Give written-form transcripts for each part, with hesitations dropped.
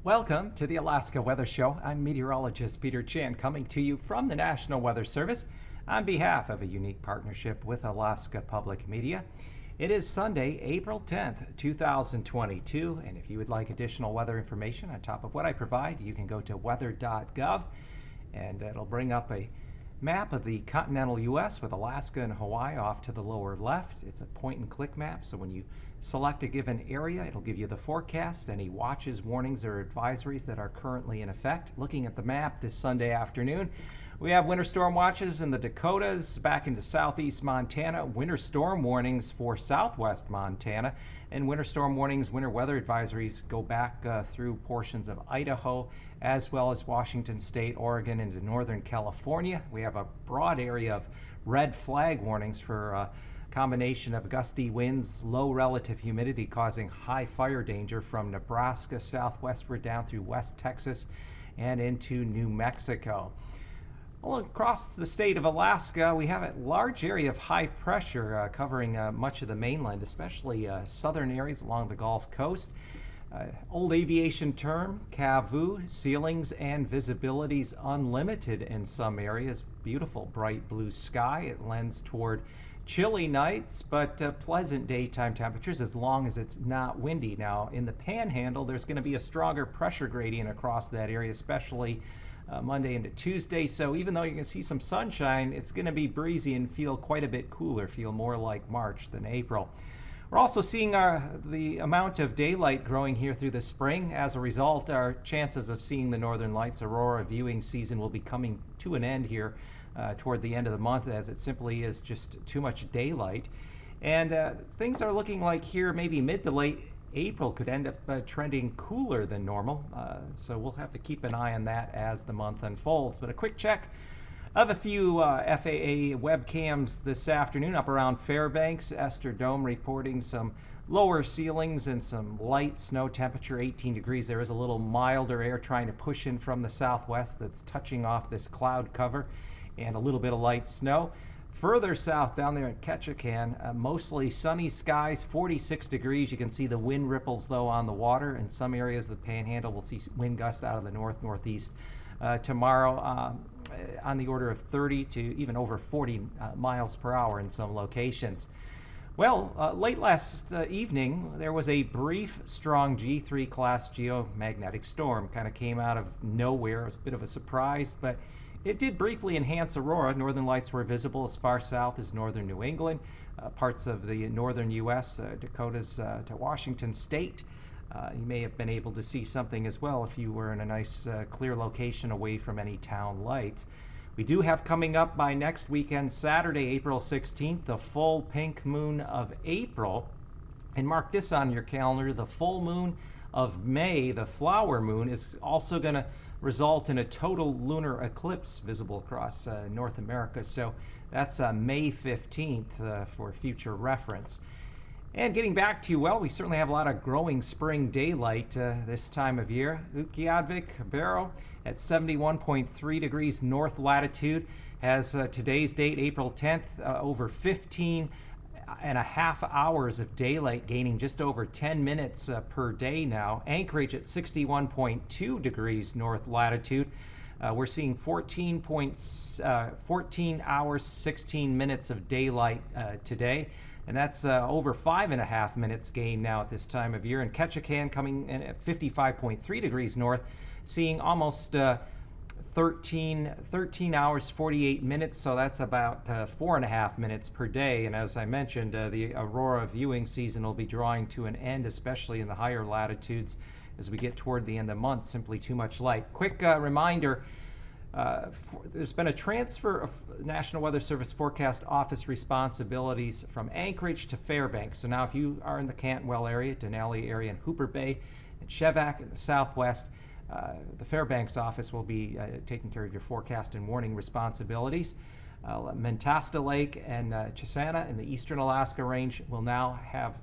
Welcome to the Alaska Weather Show. I'm meteorologist Peter Chan, coming to you from the National Weather Service on behalf of a unique partnership with Alaska Public Media. It is Sunday, April 10th, 2022, and if you would like additional weather information on top of what I provide, you can go to weather.gov, and it'll bring up a map of the continental U.S. with Alaska and Hawaii off to the lower left. It's a point-and-click map, so when you select a given area, it'll give you the forecast, any watches, warnings, or advisories that are currently in effect. Looking at the map this Sunday afternoon, we have winter storm watches in the Dakotas back into southeast Montana, winter storm warnings for southwest Montana, and winter storm warnings, winter weather advisories go back through portions of Idaho, as well as Washington State, Oregon, into northern California. We have a broad area of red flag warnings for combination of gusty winds, low relative humidity causing high fire danger from Nebraska southwestward down through West Texas and into New Mexico. Well, across the state of Alaska, we have a large area of high pressure covering much of the mainland, especially southern areas along the Gulf Coast. Old aviation term, CAVU, ceilings and visibilities unlimited in some areas. Beautiful bright blue sky. It lends toward chilly nights, but pleasant daytime temperatures as long as it's not windy. Now, in the Panhandle, there's going to be a stronger pressure gradient across that area, especially Monday into Tuesday. So even though you can see some sunshine, it's going to be breezy and feel quite a bit cooler, feel more like March than April. We're also seeing the amount of daylight growing here through the spring. As a result, our chances of seeing the Northern Lights aurora viewing season will be coming to an end here toward the end of the month, as it simply is just too much daylight. And things are looking like here maybe mid to late April could end up trending cooler than normal. So we'll have to keep an eye on that as the month unfolds. But a quick check of a few FAA webcams this afternoon up around Fairbanks. Esther Dome reporting some lower ceilings and some light snow temperature, 18 degrees. There is a little milder air trying to push in from the southwest that's touching off this cloud cover, and a little bit of light snow. Further south down there in Ketchikan, mostly sunny skies, 46 degrees. You can see the wind ripples though on the water. In some areas of the Panhandle, we'll see wind gusts out of the north-northeast tomorrow on the order of 30 to even over 40 miles per hour in some locations. Well, late last evening, there was a brief, strong G3 class geomagnetic storm. Kind of came out of nowhere. It was a bit of a surprise, but it did briefly enhance aurora. Northern lights were visible as far south as northern New England, parts of the northern U.S., Dakotas to Washington State. You may have been able to see something as well if you were in a nice clear location away from any town lights. We do have coming up by next weekend, Saturday, April 16th, the full pink moon of April. And mark this on your calendar, the full moon of May, the flower moon, is also going to result in a total lunar eclipse visible across North America. So that's May 15th for future reference. And getting back to, well, we certainly have a lot of growing spring daylight this time of year. Utqiagvik, Barrow at 71.3 degrees north latitude has today's date, April 10th, over 15 and a half hours of daylight, gaining just over 10 minutes per day now. Anchorage at 61.2 degrees north latitude. We're seeing 14 hours, 16 minutes of daylight today. And that's over 5.5 minutes gain now at this time of year. And Ketchikan coming in at 55.3 degrees north, seeing almost 13 hours, 48 minutes. So that's about 4.5 minutes per day. And as I mentioned, the aurora viewing season will be drawing to an end, especially in the higher latitudes as we get toward the end of the month. Simply too much light. Quick reminder. There's been a transfer of National Weather Service forecast office responsibilities from Anchorage to Fairbanks. So now if you are in the Cantwell area, Denali area, and Hooper Bay, and Chevac in the southwest. The Fairbanks office will be taking care of your forecast and warning responsibilities. Mentasta Lake and Chisana in the eastern Alaska range will now have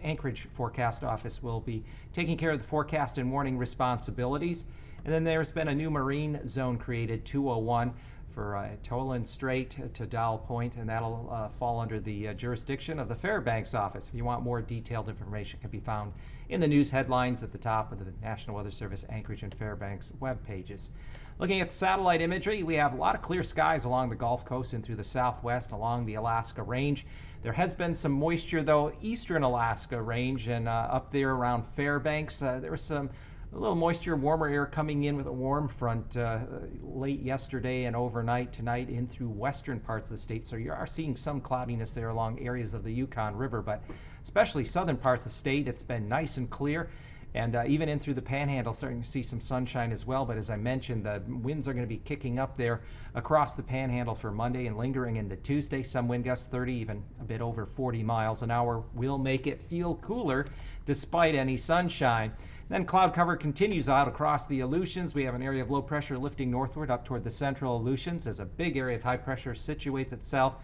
Anchorage forecast office will be taking care of the forecast and warning responsibilities. And then there's been a new marine zone created, 201, for Toland Strait to Dowell Point, and that'll fall under the jurisdiction of the Fairbanks office. If you want more detailed information, it can be found in the news headlines at the top of the National Weather Service Anchorage and Fairbanks web pages. Looking at satellite imagery, we have a lot of clear skies along the Gulf Coast and through the southwest along the Alaska range. There has been some moisture, though, eastern Alaska range and up there around Fairbanks. There was a little moisture, warmer air coming in with a warm front late yesterday and overnight tonight in through western parts of the state. So you are seeing some cloudiness there along areas of the Yukon River, but especially southern parts of the state, it's been nice and clear. And even in through the Panhandle, starting to see some sunshine as well. But as I mentioned, the winds are going to be kicking up there across the Panhandle for Monday and lingering into Tuesday. Some wind gusts 30, even a bit over 40 miles an hour will make it feel cooler despite any sunshine. Then cloud cover continues out across the Aleutians. We have an area of low pressure lifting northward up toward the central Aleutians as a big area of high pressure situates itself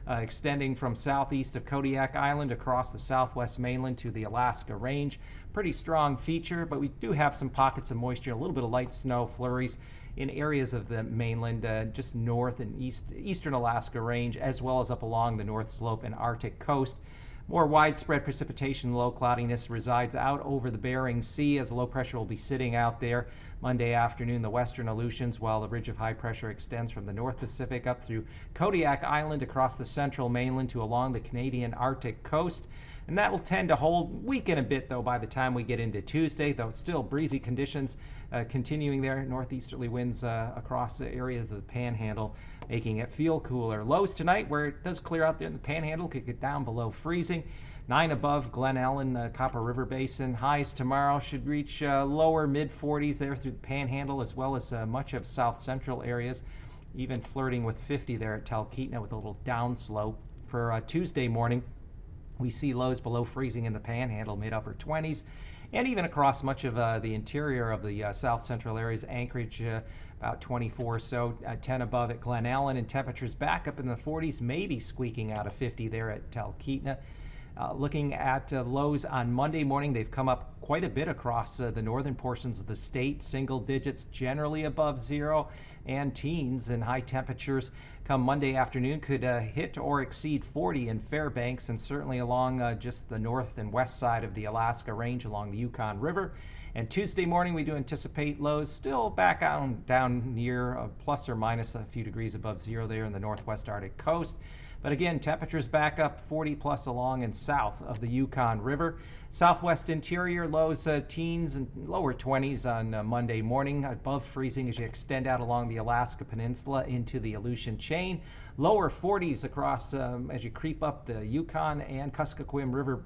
extending from southeast of Kodiak Island across the southwest mainland to the Alaska range. Pretty strong feature, but we do have some pockets of moisture, a little bit of light snow flurries in areas of the mainland, just north and eastern Alaska range, as well as up along the North Slope and Arctic coast. More widespread precipitation, low cloudiness resides out over the Bering Sea as the low pressure will be sitting out there Monday afternoon, the western Aleutians, while the ridge of high pressure extends from the North Pacific up through Kodiak Island across the central mainland to along the Canadian Arctic coast. And that will tend to hold, weaken a bit though by the time we get into Tuesday, though still breezy conditions continuing there, northeasterly winds across the areas of the Panhandle, making it feel cooler. Lows tonight, where it does clear out there in the Panhandle, could get down below freezing. 9 above Glen Ellen, Copper River Basin. Highs tomorrow should reach lower mid-40s there through the Panhandle, as well as much of south central areas, even flirting with 50 there at Talkeetna with a little downslope. For Tuesday morning, we see lows below freezing in the Panhandle, mid-upper 20s, and even across much of the interior of the south central areas. Anchorage about 24 or so, 10 above at Glen Ellen, and temperatures back up in the 40s, maybe squeaking out of 50 there at Talkeetna. Looking at lows on Monday morning, they've come up quite a bit across the northern portions of the state, single digits generally above zero, and teens, and high temperatures come Monday afternoon could hit or exceed 40 in Fairbanks, and certainly along just the north and west side of the Alaska range along the Yukon River. And Tuesday morning, we do anticipate lows still back down near plus or minus a few degrees above zero there in the northwest Arctic coast. But again, temperatures back up 40 plus along and south of the Yukon River. Southwest interior lows teens and lower 20s on Monday morning, above freezing as you extend out along the Alaska Peninsula into the Aleutian chain. Lower 40s across as you creep up the Yukon and Kuskokwim River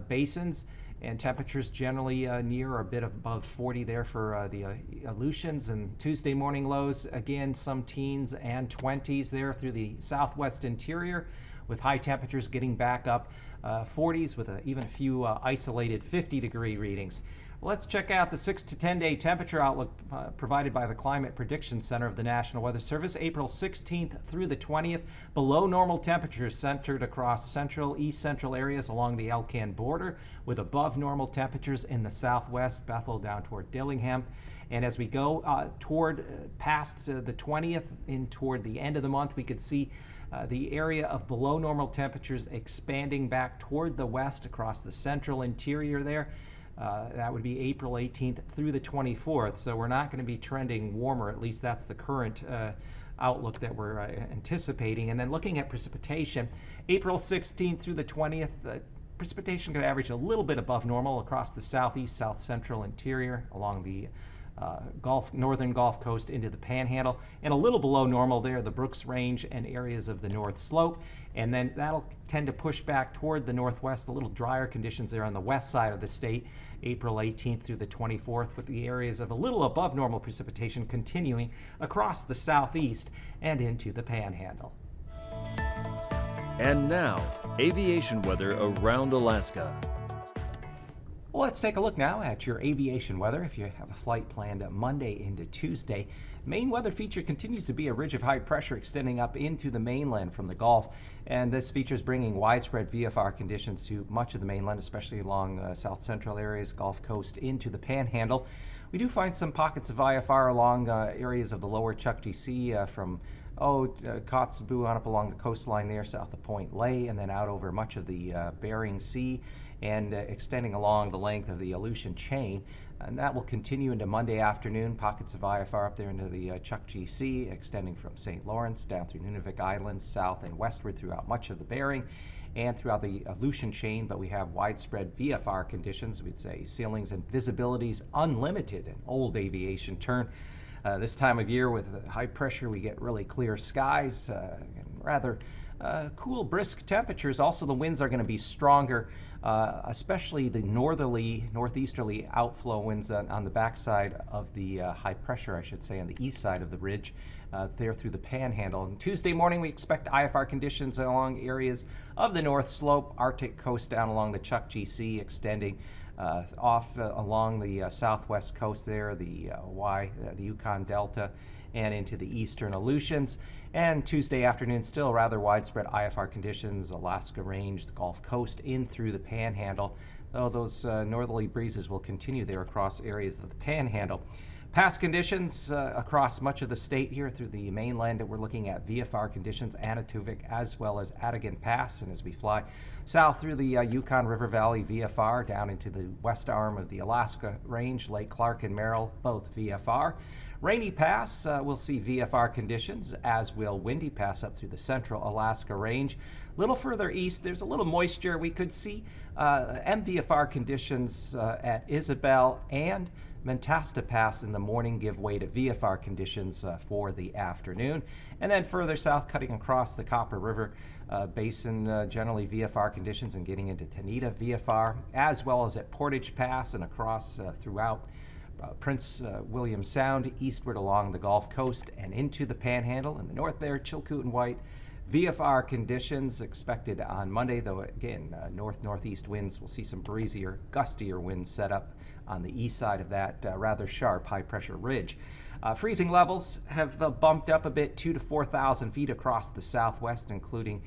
basins. And temperatures generally near or a bit above 40 there for the Aleutians. And Tuesday morning lows, again, some teens and 20s there through the southwest interior, with high temperatures getting back up 40s with even a few isolated 50-degree readings. Let's check out the 6 to 10-day temperature outlook provided by the Climate Prediction Center of the National Weather Service. April 16th through the 20th, below normal temperatures centered across central, east central areas along the Alcan border, with above normal temperatures in the southwest, Bethel down toward Dillingham. And as we go past the 20th in toward the end of the month, we could see the area of below normal temperatures expanding back toward the west across the central interior there. That would be April 18th through the 24th. So we're not going to be trending warmer, at least that's the current outlook that we're anticipating. And then looking at precipitation, April 16th through the 20th, precipitation could average a little bit above normal across the southeast, south central interior along the northern Gulf Coast into the Panhandle, and a little below normal there, the Brooks Range and areas of the North Slope. And then that'll tend to push back toward the northwest, a little drier conditions there on the west side of the state, April 18th through the 24th, with the areas of a little above normal precipitation continuing across the southeast and into the Panhandle. And now, aviation weather around Alaska. Well, let's take a look now at your aviation weather. If you have a flight planned Monday into Tuesday, main weather feature continues to be a ridge of high pressure extending up into the mainland from the Gulf, and this feature is bringing widespread VFR conditions to much of the mainland, especially along south central areas, Gulf Coast into the Panhandle. We do find some pockets of IFR along areas of the lower Chukchi Sea from Kotzebue on up along the coastline there south of Point Lay, and then out over much of the Bering Sea and extending along the length of the Aleutian chain. And that will continue into Monday afternoon. Pockets of IFR up there into the Chukchi Sea, extending from St. Lawrence down through Nunavik Islands, south and westward throughout much of the Bering and throughout the Aleutian chain. But we have widespread VFR conditions. We'd say ceilings and visibilities unlimited, an old aviation term. This time of year with high pressure, we get really clear skies and rather cool, brisk temperatures. Also, the winds are going to be stronger, especially the northeasterly outflow winds on the backside of the high pressure, I should say, on the east side of the ridge, there through the Panhandle. And Tuesday morning, we expect IFR conditions along areas of the North Slope, Arctic coast down along the Chukchi Sea, extending off along the southwest coast there, the Yukon Delta, and into the eastern Aleutians. And Tuesday afternoon, still rather widespread IFR conditions, Alaska Range, the Gulf Coast, in through the Panhandle, though those northerly breezes will continue there across areas of the Panhandle. Past conditions across much of the state here through the mainland. We're looking at VFR conditions, Anatovik as well as Adigan Pass. And as we fly south through the Yukon River Valley, VFR, down into the west arm of the Alaska Range, Lake Clark and Merrill, both VFR. Rainy Pass, we'll see VFR conditions, as will Windy Pass up through the central Alaska Range. A little further east, there's a little moisture. We could see MVFR conditions at Isabel and Mentasta Pass in the morning give way to VFR conditions for the afternoon. And then further south, cutting across the Copper River Basin, generally VFR conditions, and getting into Tanita VFR, as well as at Portage Pass and across throughout Prince William Sound, eastward along the Gulf Coast and into the Panhandle. In the north there, Chilkoot and White, VFR conditions expected on Monday, though again, north-northeast winds. We'll see some breezier, gustier winds set up on the east side of that rather sharp high-pressure ridge. Freezing levels have bumped up a bit, 2,000 to 4,000 feet across the southwest, including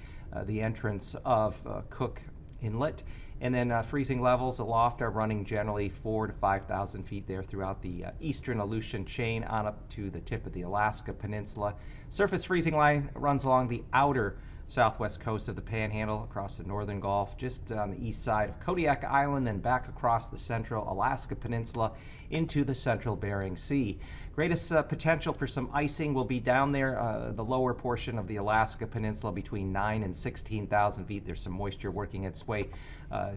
the entrance of Cook Inlet. And then freezing levels aloft are running generally 4,000 to 5,000 feet there throughout the eastern Aleutian chain on up to the tip of the Alaska Peninsula. Surface freezing line runs along the outer southwest coast of the Panhandle, across the northern Gulf, just on the east side of Kodiak Island, and back across the central Alaska Peninsula into the central Bering Sea. Greatest potential for some icing will be down there, the lower portion of the Alaska Peninsula, between 9,000 and 16,000 feet. There's some moisture working its way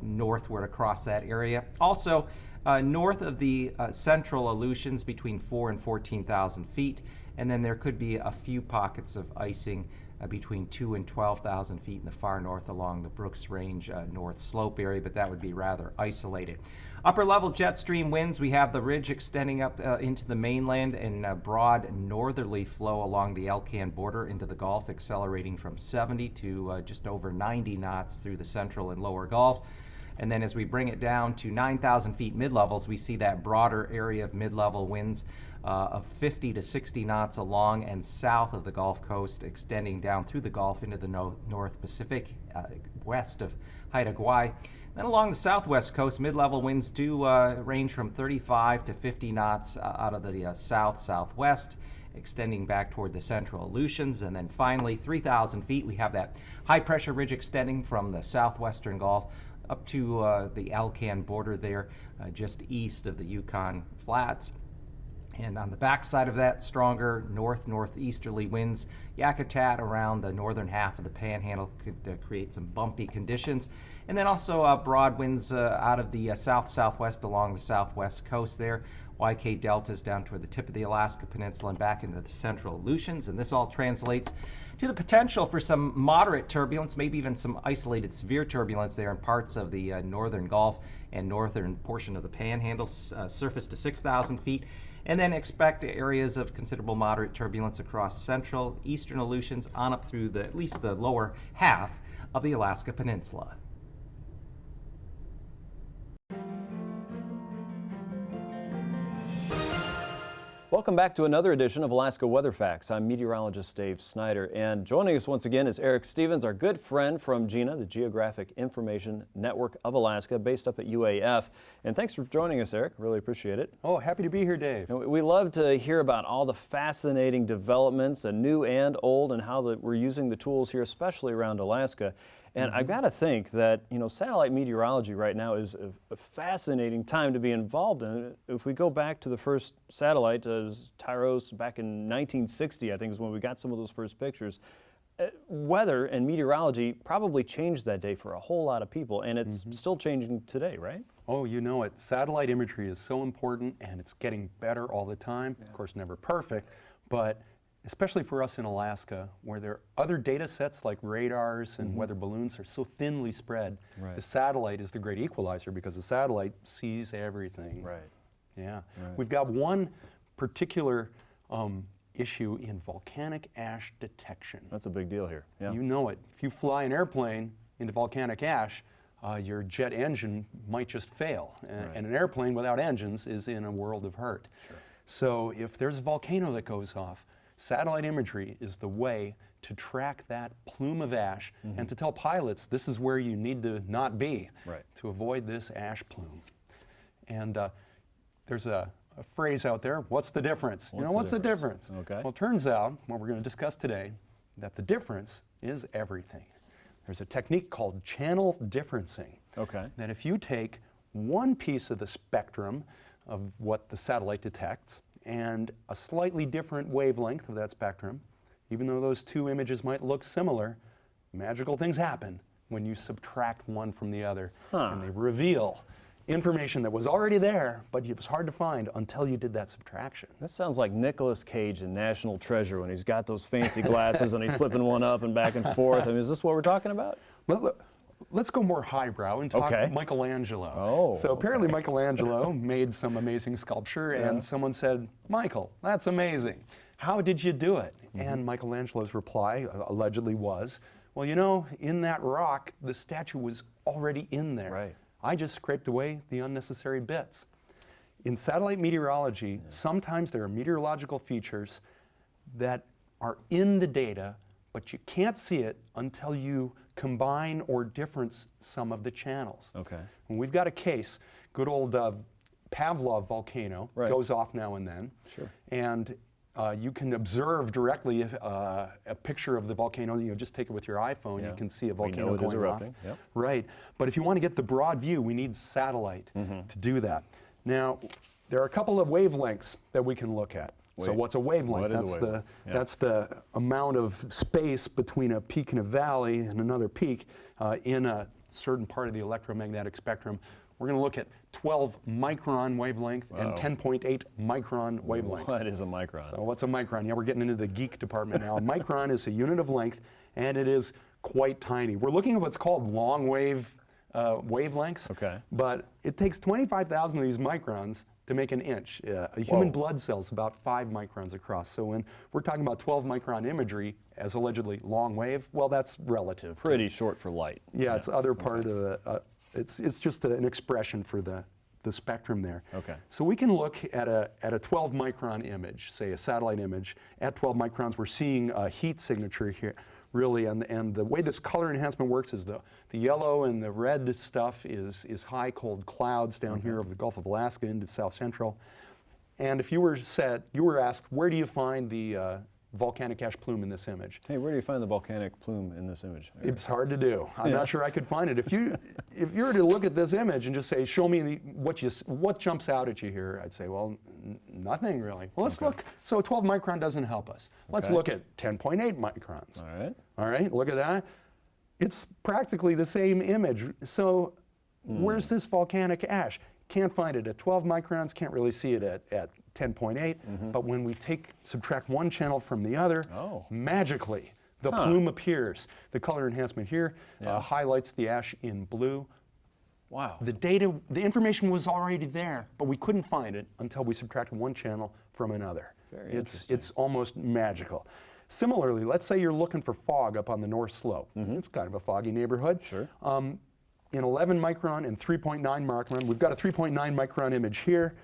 northward across that area. Also, north of the central Aleutians, between 4,000 and 14,000 feet. And then there could be a few pockets of icing between 2,000 and 12,000 feet in the far north along the Brooks Range North Slope area, but that would be rather isolated. Upper level jet stream winds, we have the ridge extending up into the mainland and broad northerly flow along the Alcan border into the Gulf, accelerating from 70 to just over 90 knots through the central and lower Gulf. And then as we bring it down to 9,000 feet mid-levels, we see that broader area of mid-level winds of 50 to 60 knots along and south of the Gulf Coast, extending down through the Gulf into the North Pacific, west of Haida Gwaii. Then along the southwest coast, mid-level winds do range from 35 to 50 knots out of the south-southwest, extending back toward the central Aleutians. And then finally, 3,000 feet, we have that high-pressure ridge extending from the southwestern Gulf up to the Alcan border there, just east of the Yukon Flats. And on the backside of that, stronger northeasterly winds, Yakutat around the northern half of the Panhandle could create some bumpy conditions. And then also broad winds out of the south-southwest along the southwest coast there. YK deltas down toward the tip of the Alaska Peninsula and back into the central Aleutians. And this all translates to the potential for some moderate turbulence, maybe even some isolated severe turbulence there in parts of the northern Gulf and northern portion of the Panhandle, surface to 6,000 feet. And then expect areas of considerable moderate turbulence across central, eastern Aleutians on up through at least the lower half of the Alaska Peninsula. Welcome back to another edition of Alaska Weather Facts. I'm meteorologist Dave Snyder, and joining us once again is Eric Stevens, our good friend from GINA, the Geographic Information Network of Alaska, based up at UAF. And thanks for joining us, Eric. Really appreciate it. Oh, happy to be here, Dave. We love to hear about all the fascinating developments, new and old, and how we're using the tools here, especially around Alaska. And I've got to think that, satellite meteorology right now is a fascinating time to be involved in. If we go back to the first satellite, Tyros, back in 1960, I think is when we got some of those first pictures. Weather and meteorology probably changed that day for a whole lot of people, and it's still changing today, right? Oh, you know it. Satellite imagery is so important, and it's getting better all the time. Yeah. Of course, never perfect, but especially for us in Alaska, where there are other data sets like radars and weather balloons are so thinly spread. Right. The satellite is the great equalizer because the satellite sees everything. Right. Yeah. Right. We've got one particular issue in volcanic ash detection. That's a big deal here. Yeah. You know it. If you fly an airplane into volcanic ash, your jet engine might just fail. And an airplane without engines is in a world of hurt. Sure. So if there's a volcano that goes off, satellite imagery is the way to track that plume of ash and to tell pilots this is where you need to not be to avoid this ash plume. And there's a phrase out there, what's the difference? What's the difference? Okay. Well, it turns out, what we're going to discuss today, that the difference is everything. There's a technique called channel differencing. Okay. That if you take one piece of the spectrum of what the satellite detects and a slightly different wavelength of that spectrum, even though those two images might look similar, magical things happen when you subtract one from the other. And they reveal information that was already there, but it was hard to find until you did that subtraction. This sounds like Nicolas Cage in National Treasure when he's got those fancy glasses and he's flipping one up and back and forth. I mean, is this what we're talking about? Let's go more highbrow and talk Michelangelo. Oh, so apparently Michelangelo made some amazing sculpture and someone said, Michael, that's amazing. How did you do it? And Michelangelo's reply allegedly was, well, in that rock, the statue was already in there. Right. I just scraped away the unnecessary bits. In satellite meteorology, sometimes there are meteorological features that are in the data, but you can't see it until you combine or difference some of the channels. Okay. And we've got a case, good old Pavlov volcano goes off now and then. Sure. And you can observe directly a picture of the volcano. Just take it with your iPhone. You can see a volcano going off. Yep. Right. But if you want to get the broad view, we need satellite to do that. Now, there are a couple of wavelengths that we can look at. So what's a wavelength? That's the amount of space between a peak and a valley and another peak in a certain part of the electromagnetic spectrum. We're going to look at 12 micron wavelength and 10.8 micron wavelength. What is a micron? So what's a micron? Yeah, we're getting into the geek department now. A micron is a unit of length, and it is quite tiny. We're looking at what's called long wave wavelengths. Okay. But it takes 25,000 of these microns to make an inch. A human blood cell is about 5 microns across. So when we're talking about 12 micron imagery as allegedly long wave, well, that's relative. Pretty short for light. Yeah, it's other part of the, it's just an expression for the spectrum there. Okay. So we can look at a 12 micron image, say a satellite image. At 12 microns, we're seeing a heat signature here, really, and the way this color enhancement works is the yellow and the red stuff is high cold clouds down here over the Gulf of Alaska into South Central. And if you were asked, where do you find the volcanic ash plume in this image? Hey, where do you find the volcanic plume in this image? It's hard to do. I'm not sure I could find it. If you were to look at this image and just say, show me what jumps out at you here, I'd say, well, nothing really. Well, let's look. So 12 micron doesn't help us. Let's look at 10.8 microns. All right. All right, look at that. It's practically the same image. So where's this volcanic ash? Can't find it at 12 microns, can't really see it at 10.8, but when we subtract one channel from the other, magically the plume appears. The color enhancement here highlights the ash in blue. Wow. The information was already there, but we couldn't find it until we subtracted one channel from another. Very interesting. It's almost magical. Similarly, let's say you're looking for fog up on the North Slope. It's kind of a foggy neighborhood. Sure. In 11 micron and 3.9 micron, we've got a 3.9 micron image here.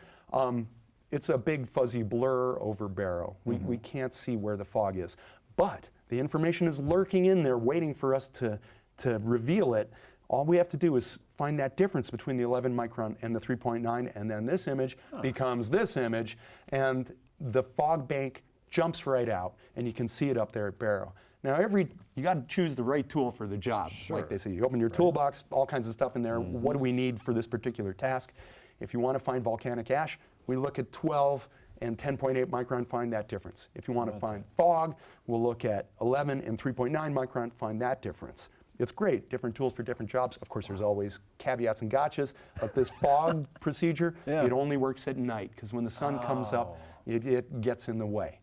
it's a big fuzzy blur over Barrow. We can't see where the fog is. But the information is lurking in there waiting for us to reveal it. All we have to do is find that difference between the 11 micron and the 3.9, and then this image becomes this image, and the fog bank jumps right out, and you can see it up there at Barrow. Now, you got to choose the right tool for the job. Sure. Like they say, you open your toolbox, all kinds of stuff in there. What do we need for this particular task? If you want to find volcanic ash, we look at 12 and 10.8 micron, find that difference. If you want to find fog, we'll look at 11 and 3.9 micron, find that difference. It's great, different tools for different jobs. Of course, there's always caveats and gotchas, but this fog procedure, it only works at night, because when the sun comes up, it gets in the way.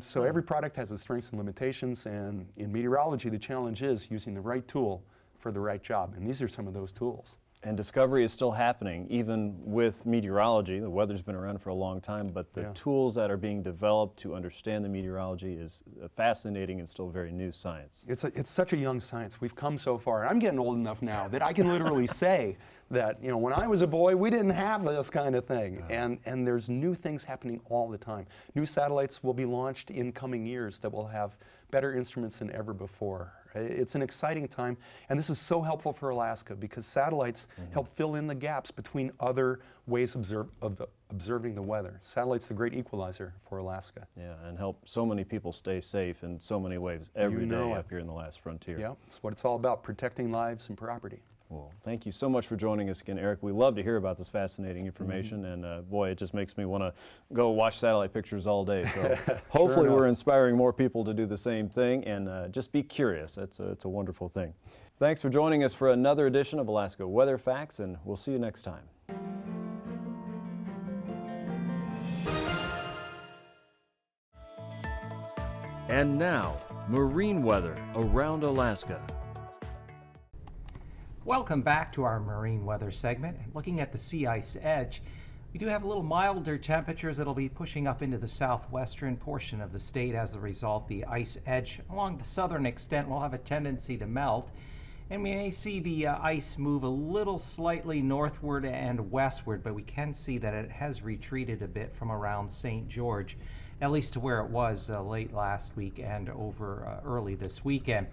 So every product has its strengths and limitations, and in meteorology, the challenge is using the right tool for the right job, and these are some of those tools. And discovery is still happening, even with meteorology. The weather's been around for a long time, but the tools that are being developed to understand the meteorology is fascinating and still very new science. It's such a young science. We've come so far. I'm getting old enough now that I can literally say that, when I was a boy, we didn't have this kind of thing. And there's new things happening all the time. New satellites will be launched in coming years that will have better instruments than ever before. It's an exciting time, and this is so helpful for Alaska because satellites help fill in the gaps between other ways of observing the weather. Satellites, the great equalizer for Alaska. Yeah, and help so many people stay safe in so many ways every day up here in the last frontier. Yeah, that's what it's all about, protecting lives and property. Well, thank you so much for joining us again, Eric. We love to hear about this fascinating information, and boy, it just makes me want to go watch satellite pictures all day. So hopefully we're inspiring more people to do the same thing, and just be curious. It's a wonderful thing. Thanks for joining us for another edition of Alaska Weather Facts, and we'll see you next time. And now, marine weather around Alaska. Welcome back to our marine weather segment. Looking at the sea ice edge, we do have a little milder temperatures that'll be pushing up into the southwestern portion of the state. As a result, the ice edge along the southern extent will have a tendency to melt, and we may see the ice move a little slightly northward and westward, but we can see that it has retreated a bit from around St. George, at least to where it was late last week and over early this weekend.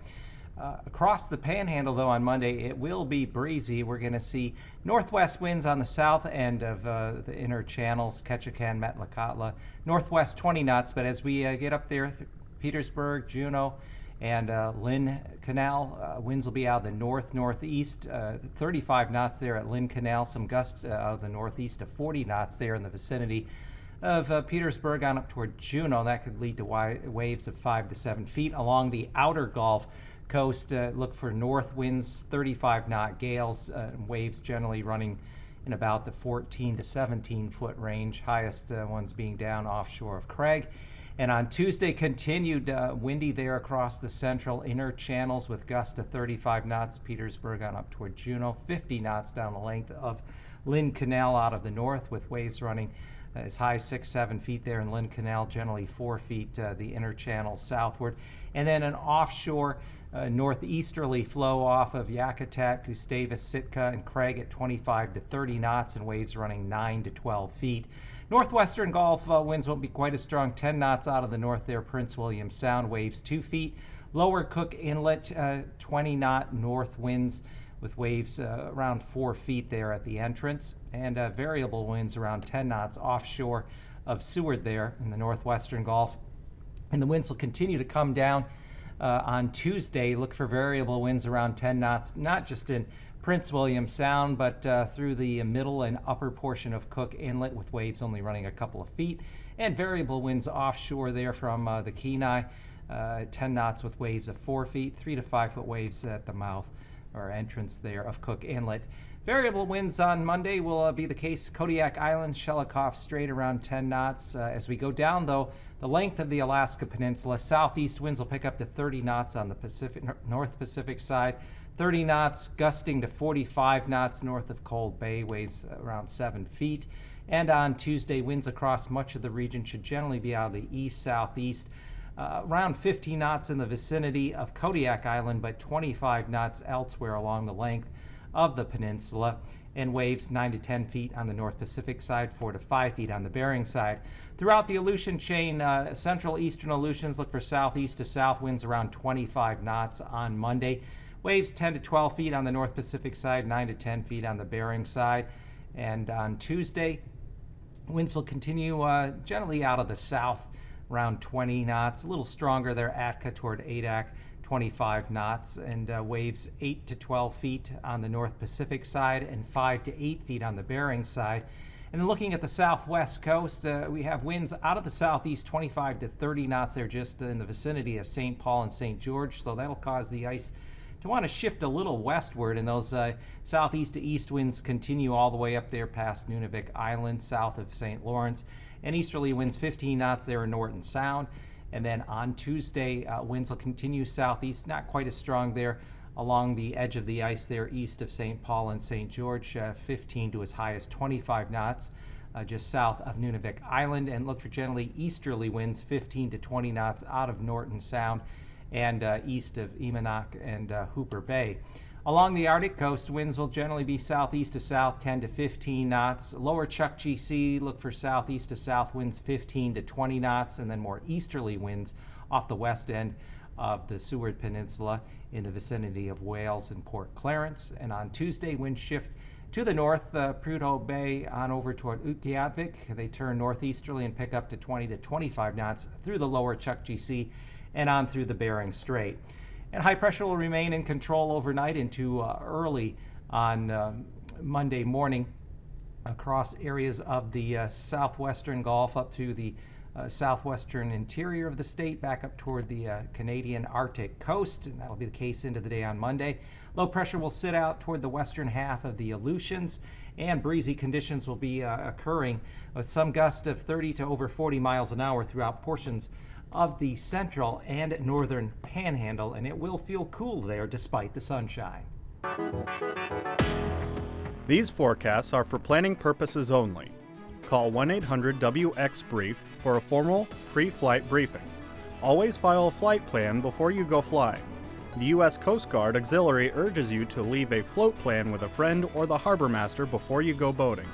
Across the Panhandle, though, on Monday, it will be breezy. We're going to see northwest winds on the south end of the inner channels, Ketchikan, Metlakatla, northwest 20 knots. But as we get up there, Petersburg, Juneau, and Lynn Canal, winds will be out of the north-northeast, 35 knots there at Lynn Canal, some gusts out of the northeast of 40 knots there in the vicinity of Petersburg on up toward Juneau. That could lead to waves of 5 to 7 feet. Along the outer Gulf coast, look for north winds, 35-knot gales, waves generally running in about the 14 to 17 foot range, highest ones being down offshore of Craig. And on Tuesday, continued windy there across the central inner channels with gusts to 35 knots, Petersburg on up toward Juneau, 50 knots down the length of Lynn Canal out of the north, with waves running as high as 6-7 feet there in Lynn Canal, generally 4 feet the inner channel southward. And then an offshore northeasterly flow off of Yakutat, Gustavus, Sitka, and Craig at 25 to 30 knots and waves running 9 to 12 feet. Northwestern Gulf winds won't be quite as strong, 10 knots out of the north there, Prince William Sound, waves 2 feet. Lower Cook Inlet, 20-knot north winds with waves around 4 feet there at the entrance, and variable winds around 10 knots offshore of Seward there in the northwestern Gulf. And the winds will continue to come down on Tuesday. Look for variable winds around 10 knots, not just in Prince William Sound, but through the middle and upper portion of Cook Inlet, with waves only running a couple of feet, and variable winds offshore there from the Kenai, 10 knots with waves of 4 feet, 3 to 5 foot waves at the mouth or entrance there of Cook Inlet. Variable winds on Monday will be the case. Kodiak Island, Shelikof Strait around 10 knots. As we go down, though, the length of the Alaska Peninsula, southeast winds will pick up to 30 knots on the Pacific, North Pacific side, 30 knots gusting to 45 knots north of Cold Bay, waves around 7 feet. And on Tuesday, winds across much of the region should generally be out of the east-southeast, around 50 knots in the vicinity of Kodiak Island, but 25 knots elsewhere along the length of the peninsula. and waves 9 to 10 feet on the North Pacific side, 4 to 5 feet on the Bering side. Throughout the Aleutian chain, central eastern Aleutians look for southeast to south winds around 25 knots on Monday. Waves 10 to 12 feet on the North Pacific side, 9 to 10 feet on the Bering side. And on Tuesday, winds will continue generally out of the south, around 20 knots, a little stronger there, Atka toward Adak, 25 knots, and waves 8 to 12 feet on the North Pacific side and 5 to 8 feet on the Bering side. And looking at the southwest coast, we have winds out of the southeast, 25 to 30 knots there, just in the vicinity of St. Paul and St. George, so that'll cause the ice to want to shift a little westward, and those southeast to east winds continue all the way up there past Nunavik Island, south of St. Lawrence, and easterly winds 15 knots there in Norton Sound. And then on Tuesday, winds will continue southeast, not quite as strong there along the edge of the ice there east of St. Paul and St. George, 15 to as high as 25 knots just south of Nunavik Island. And look for generally easterly winds 15 to 20 knots out of Norton Sound and east of Eamonnok and Hooper Bay. Along the Arctic coast, winds will generally be southeast to south, 10 to 15 knots. Lower Chukchi Sea, look for southeast to south winds 15 to 20 knots, and then more easterly winds off the west end of the Seward Peninsula in the vicinity of Wales and Port Clarence. And on Tuesday, winds shift to the north, Prudhoe Bay on over toward Utqiagvik. They turn northeasterly and pick up to 20 to 25 knots through the lower Chukchi Sea and on through the Bering Strait. And high pressure will remain in control overnight into early on Monday morning across areas of the southwestern Gulf up to the southwestern interior of the state, back up toward the Canadian Arctic coast, and that'll be the case into the day on Monday. Low pressure will sit out toward the western half of the Aleutians, and breezy conditions will be occurring with some gusts of 30 to over 40 miles an hour throughout portions of the central and northern panhandle, and it will feel cool there despite the sunshine. These forecasts are for planning purposes only. Call 1-800-WX-BRIEF for a formal pre-flight briefing. Always file a flight plan before you go flying. The U.S. Coast Guard Auxiliary urges you to leave a float plan with a friend or the harbor master before you go boating.